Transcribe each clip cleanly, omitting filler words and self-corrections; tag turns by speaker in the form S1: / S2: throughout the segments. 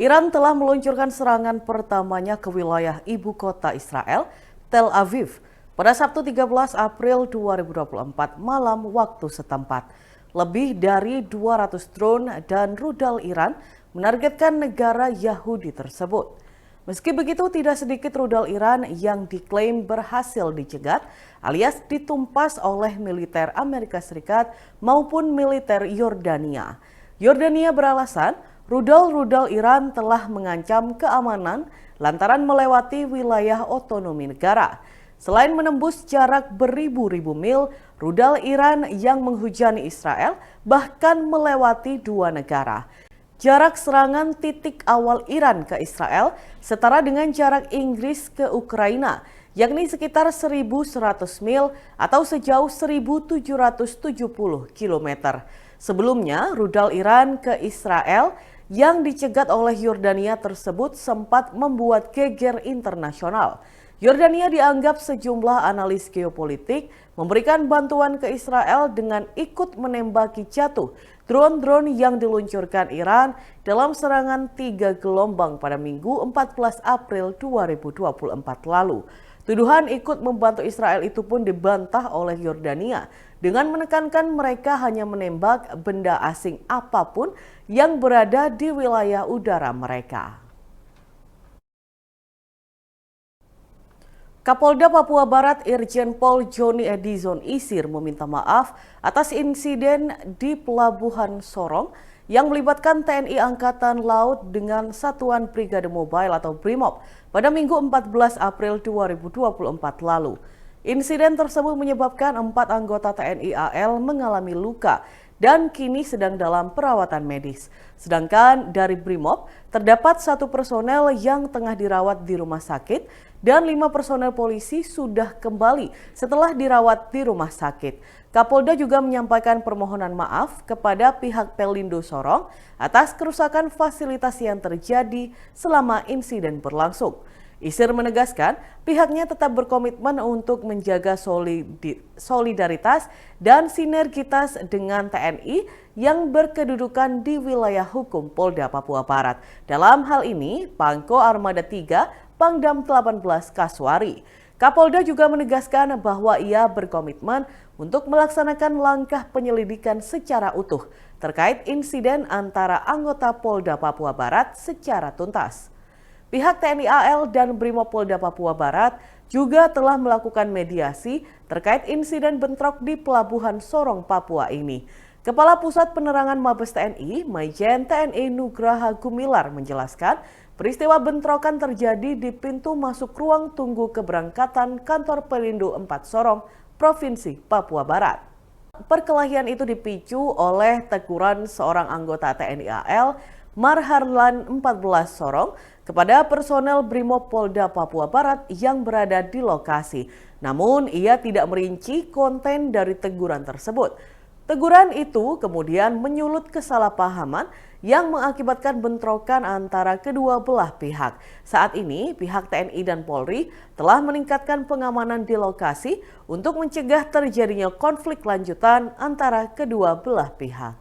S1: Iran telah meluncurkan serangan pertamanya ke wilayah ibu kota Israel, Tel Aviv, pada Sabtu 13 April 2024 malam waktu setempat. Lebih dari 200 drone dan rudal Iran menargetkan negara Yahudi tersebut. Meski begitu, tidak sedikit rudal Iran yang diklaim berhasil dicegat alias ditumpas oleh militer Amerika Serikat maupun militer Yordania. Yordania beralasan rudal-rudal Iran telah mengancam keamanan lantaran melewati wilayah otonomi negara. Selain menembus jarak beribu-ribu mil, rudal Iran yang menghujani Israel bahkan melewati dua negara. Jarak serangan titik awal Iran ke Israel setara dengan jarak Inggris ke Ukraina, yakni sekitar 1.100 mil atau sejauh 1.770 km. Sebelumnya, rudal Iran ke Israel yang dicegat oleh Yordania tersebut sempat membuat geger internasional. Yordania dianggap sejumlah analis geopolitik memberikan bantuan ke Israel dengan ikut menembaki jatuh drone-drone yang diluncurkan Iran dalam serangan 3 gelombang pada Minggu 14 April 2024 lalu. Tuduhan ikut membantu Israel itu pun dibantah oleh Yordania dengan menekankan mereka hanya menembak benda asing apapun yang berada di wilayah udara mereka. Kapolda Papua Barat Irjen Pol Joni Edison Isir meminta maaf atas insiden di Pelabuhan Sorong yang melibatkan TNI Angkatan Laut dengan Satuan Brigade Mobile atau BRIMOB pada Minggu 14 April 2024 lalu. Insiden tersebut menyebabkan 4 anggota TNI AL mengalami luka dan kini sedang dalam perawatan medis. Sedangkan dari BRIMOB terdapat 1 personel yang tengah dirawat di rumah sakit dan 5 personel polisi sudah kembali setelah dirawat di rumah sakit. Kapolda juga menyampaikan permohonan maaf kepada pihak Pelindo Sorong atas kerusakan fasilitas yang terjadi selama insiden berlangsung. Isir menegaskan pihaknya tetap berkomitmen untuk menjaga solidaritas dan sinergitas dengan TNI yang berkedudukan di wilayah hukum Polda Papua Barat. Dalam hal ini, Pangko Armada 3 Pangdam 18 Kaswari. Kapolda juga menegaskan bahwa ia berkomitmen untuk melaksanakan langkah penyelidikan secara utuh terkait insiden antara anggota Polda Papua Barat secara tuntas. Pihak TNI AL dan BRIMOB Polda Papua Barat juga telah melakukan mediasi terkait insiden bentrok di Pelabuhan Sorong, Papua ini. Kepala Pusat Penerangan Mabes TNI, Majen TNI Nugraha Gumilar menjelaskan peristiwa bentrokan terjadi di pintu masuk ruang tunggu keberangkatan kantor Pelindo 4 Sorong, Provinsi Papua Barat. Perkelahian itu dipicu oleh teguran seorang anggota TNI AL, Marharlan 14 Sorong, kepada personel BRIMOB Polda Papua Barat yang berada di lokasi. Namun, ia tidak merinci konten dari teguran tersebut. Teguran itu kemudian menyulut kesalahpahaman yang mengakibatkan bentrokan antara kedua belah pihak. Saat ini, pihak TNI dan Polri telah meningkatkan pengamanan di lokasi untuk mencegah terjadinya konflik lanjutan antara kedua belah pihak.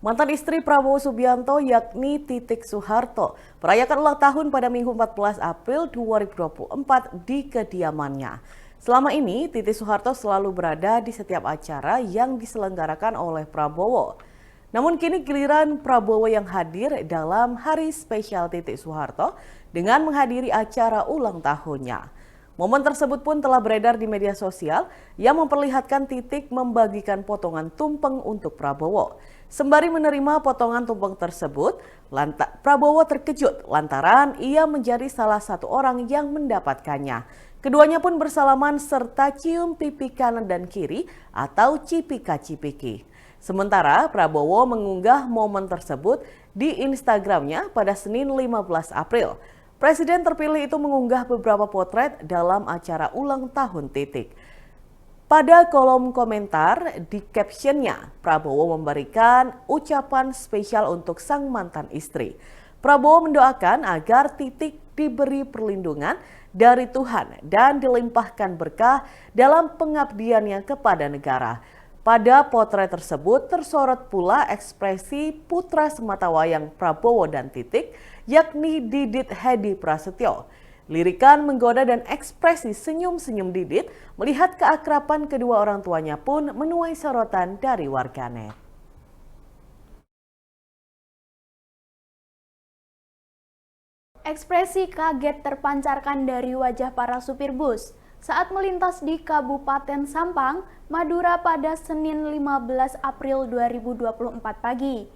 S1: Mantan istri Prabowo Subianto yakni Titik Soeharto merayakan ulang tahun pada Minggu 14 April 2024 di kediamannya. Selama ini, Titik Soeharto selalu berada di setiap acara yang diselenggarakan oleh Prabowo. Namun kini giliran Prabowo yang hadir dalam hari spesial Titik Soeharto dengan menghadiri acara ulang tahunnya. Momen tersebut pun telah beredar di media sosial yang memperlihatkan Titik membagikan potongan tumpeng untuk Prabowo. Sembari menerima potongan tumpeng tersebut, Prabowo terkejut lantaran ia menjadi salah satu orang yang mendapatkannya. Keduanya pun bersalaman serta cium pipi kanan dan kiri atau cipika-cipiki. Sementara Prabowo mengunggah momen tersebut di Instagramnya pada Senin 15 April. Presiden terpilih itu mengunggah beberapa potret dalam acara ulang tahun Titik. Pada kolom komentar di captionnya, Prabowo memberikan ucapan spesial untuk sang mantan istri. Prabowo mendoakan agar Titik diberi perlindungan dari Tuhan dan dilimpahkan berkah dalam pengabdiannya kepada negara. Pada potret tersebut tersorot pula ekspresi putra sematawayang Prabowo dan Titik, yakni Didit Hedi Prasetyo. Lirikan menggoda dan ekspresi senyum-senyum Didit melihat keakraban kedua orang tuanya pun menuai sorotan dari warganet.
S2: Ekspresi kaget terpancarkan dari wajah para supir bus saat melintas di Kabupaten Sampang, Madura pada Senin 15 April 2024 pagi.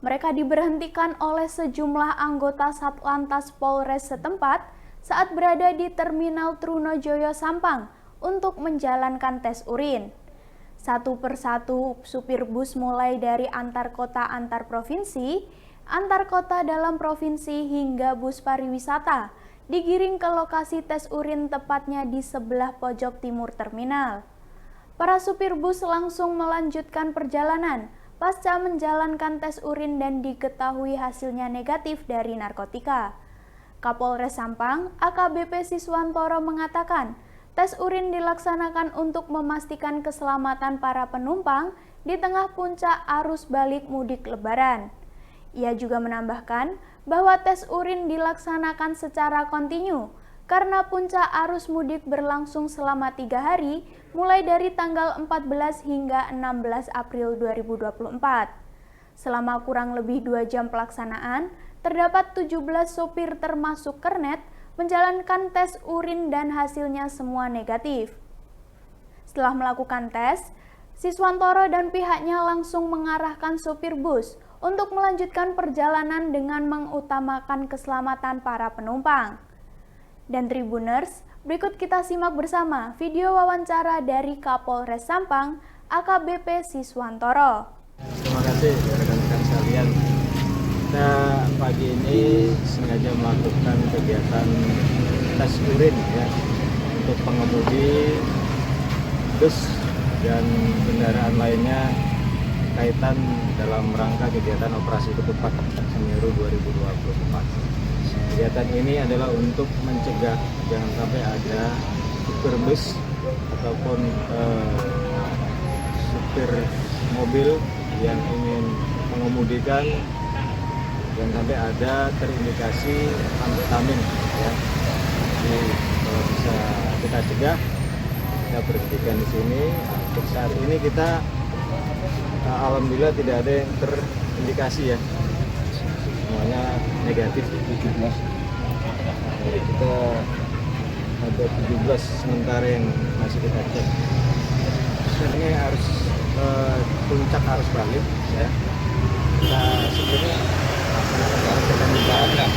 S2: Mereka diberhentikan oleh sejumlah anggota Satlantas Polres setempat saat berada di Terminal Trunojoyo Sampang untuk menjalankan tes urin. Satu persatu supir bus mulai dari antar kota antar provinsi, antar kota dalam provinsi hingga bus pariwisata digiring ke lokasi tes urin tepatnya di sebelah pojok timur terminal. Para supir bus langsung melanjutkan perjalanan pasca menjalankan tes urin dan diketahui hasilnya negatif dari narkotika. Kapolres Sampang, AKBP Siswantoro mengatakan, tes urin dilaksanakan untuk memastikan keselamatan para penumpang di tengah puncak arus balik mudik Lebaran. Ia juga menambahkan bahwa tes urin dilaksanakan secara kontinu karena puncak arus mudik berlangsung selama 3 hari mulai dari tanggal 14 hingga 16 April 2024. Selama kurang lebih 2 jam pelaksanaan, terdapat 17 sopir termasuk kernet menjalankan tes urin dan hasilnya semua negatif. Setelah melakukan tes, Siswantoro dan pihaknya langsung mengarahkan sopir bus untuk melanjutkan perjalanan dengan mengutamakan keselamatan para penumpang. Dan Tribuners, berikut kita simak bersama video wawancara dari Kapolres Sampang, AKBP Siswantoro.
S3: Terima kasih rekan-rekan sekalian. Kita pagi ini sengaja melakukan kegiatan tes urin ya untuk pengemudi bus dan kendaraan lainnya kaitan dalam rangka kegiatan operasi ketupat Semeru 2024. Kegiatan ini adalah untuk mencegah jangan sampai ada supir bus ataupun supir mobil yang ingin mengemudikan jangan sampai ada terindikasi amfetamin ya. Jadi kalau bisa kita cegah, kita berhentikan di sini. Untuk saat ini kita alhamdulillah tidak ada yang terindikasi ya, semuanya negatif. 17 jadi kita ada 17 sementara yang masih kita cek. Ini harus puncak arus balik ya, kita sebelumnya akan dijalankan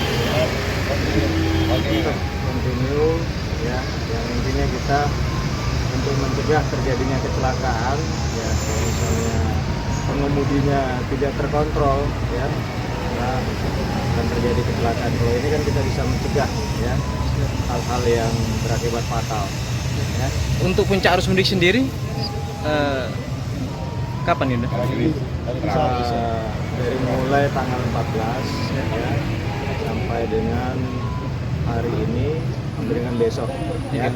S3: continue ya, yang intinya kita untuk mencegah terjadinya kecelakaan ya, kalau misalnya pengemudinya tidak terkontrol ya, nah, akan terjadi kecelakaan. Kalau ini kan kita bisa mencegah ya hal-hal yang berakibat fatal ya.
S4: Untuk puncak arus mudik sendiri kapan ini?
S3: Dari mulai tanggal 14 ya sampai dengan hari ini sampai dengan besok ya.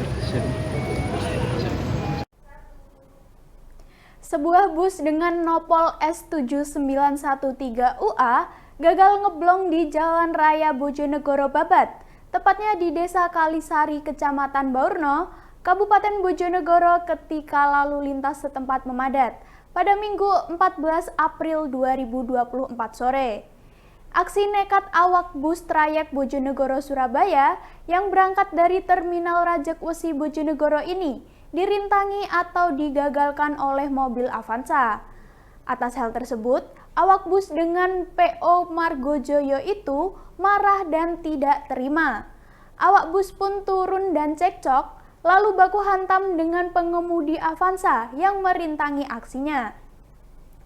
S2: Sebuah bus dengan nopol S7913UA gagal ngeblong di Jalan Raya Bojonegoro Babat, tepatnya di Desa Kalisari, Kecamatan Baurno, Kabupaten Bojonegoro ketika lalu lintas setempat memadat pada Minggu 14 April 2024 sore. Aksi nekat awak bus trayek Bojonegoro Surabaya yang berangkat dari Terminal Rajek Wesi Bojonegoro ini dirintangi atau digagalkan oleh mobil Avanza. Atas hal tersebut, awak bus dengan PO Margojoyo itu marah dan tidak terima. Awak bus pun turun dan cekcok, lalu baku hantam dengan pengemudi Avanza yang merintangi aksinya.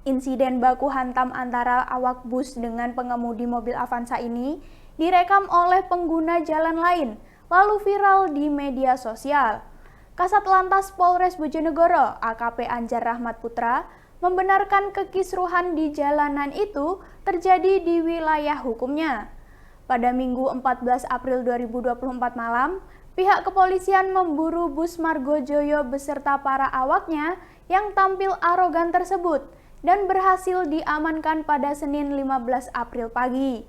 S2: Insiden baku hantam antara awak bus dengan pengemudi mobil Avanza ini direkam oleh pengguna jalan lain, lalu viral di media sosial. Kasat Lantas Polres Bojonegoro, AKP Anjar Rahmat Putra, membenarkan kekisruhan di jalanan itu terjadi di wilayah hukumnya. Pada Minggu 14 April 2024 malam, Pihak kepolisian memburu bus Margojoyo beserta para awaknya yang tampil arogan tersebut dan berhasil diamankan pada Senin 15 April pagi.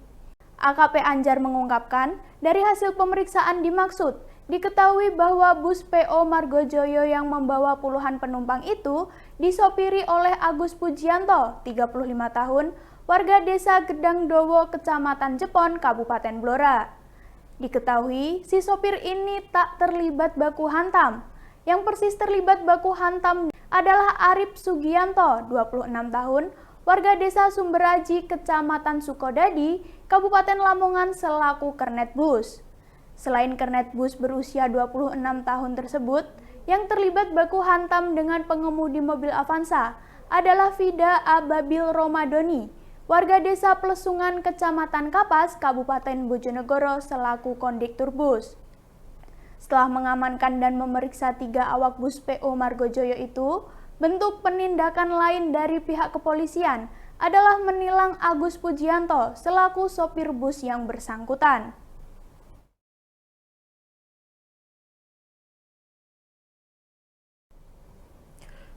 S2: AKP Anjar mengungkapkan, dari hasil pemeriksaan dimaksud, diketahui bahwa bus PO Margojoyo yang membawa puluhan penumpang itu disopiri oleh Agus Pujianto, 35 tahun, warga desa Gedangdowo, Kecamatan Jepon, Kabupaten Blora. Diketahui, si sopir ini tak terlibat baku hantam. Yang persis terlibat baku hantam adalah Arif Sugianto, 26 tahun, warga desa Sumberaji, Kecamatan Sukodadi, Kabupaten Lamongan selaku kernet bus. Selain kernet bus berusia 26 tahun tersebut, yang terlibat baku hantam dengan pengemudi mobil Avanza adalah Vida Ababil Romadoni, warga desa Plesungan, Kecamatan Kapas, Kabupaten Bojonegoro selaku kondektur bus. Setelah mengamankan dan memeriksa 3 awak bus PO Margojoyo itu, bentuk penindakan lain dari pihak kepolisian adalah menilang Agus Pujianto selaku sopir bus yang bersangkutan.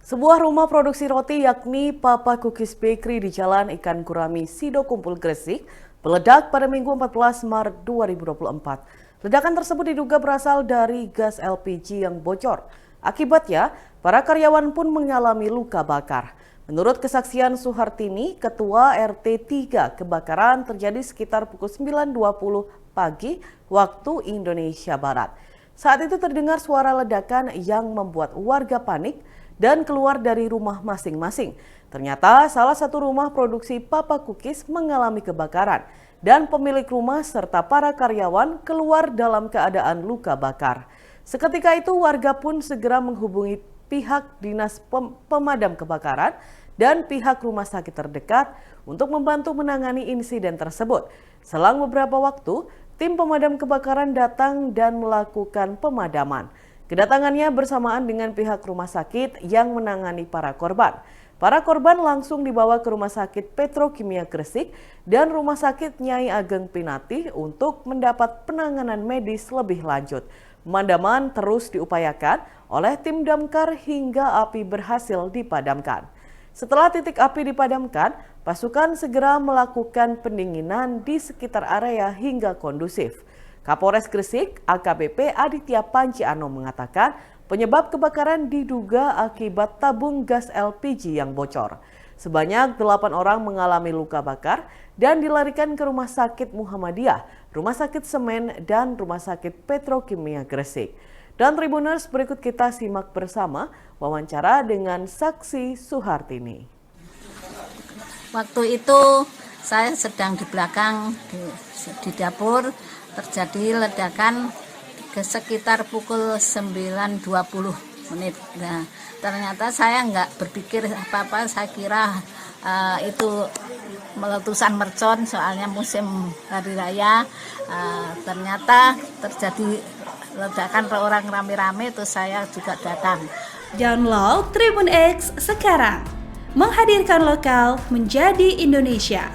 S1: Sebuah rumah produksi roti yakni Papa Cookies Bakery di Jalan Ikan Gurami, Sido Kumpul, Gresik, meledak pada Minggu 14 Maret 2024. Ledakan tersebut diduga berasal dari gas LPG yang bocor. Akibatnya, para karyawan pun mengalami luka bakar. Menurut kesaksian Suhartini, Ketua RT 3, kebakaran terjadi sekitar pukul 9.20 pagi waktu Indonesia Barat. Saat itu terdengar suara ledakan yang membuat warga panik dan keluar dari rumah masing-masing. Ternyata salah satu rumah produksi Papa Cookies mengalami kebakaran dan pemilik rumah serta para karyawan keluar dalam keadaan luka bakar. Seketika itu warga pun segera menghubungi pihak dinas pemadam kebakaran dan pihak rumah sakit terdekat untuk membantu menangani insiden tersebut. Selang beberapa waktu, tim pemadam kebakaran datang dan melakukan pemadaman. Kedatangannya bersamaan dengan pihak rumah sakit yang menangani para korban. Para korban langsung dibawa ke Rumah Sakit Petrokimia Gresik dan Rumah Sakit Nyai Ageng Pinati untuk mendapat penanganan medis lebih lanjut. Pemadaman terus diupayakan oleh tim damkar hingga api berhasil dipadamkan. Setelah titik api dipadamkan, pasukan segera melakukan pendinginan di sekitar area hingga kondusif. Kapolres Gresik, AKBP Aditya Panciano mengatakan penyebab kebakaran diduga akibat tabung gas LPG yang bocor. Sebanyak 8 orang mengalami luka bakar dan dilarikan ke Rumah Sakit Muhammadiyah, Rumah Sakit Semen, dan Rumah Sakit Petrokimia Gresik. Dan Tribuners, berikut kita simak bersama wawancara dengan saksi Suhartini.
S5: Waktu itu saya sedang di belakang di dapur, terjadi ledakan sekitar pukul 9.20 menit. Nah, ternyata saya nggak berpikir apa-apa, saya kira itu meletusan mercon soalnya musim hari raya. Ternyata terjadi ledakan, orang rame-rame, terus saya juga datang.
S6: Download Tribun X sekarang, menghadirkan lokal menjadi Indonesia.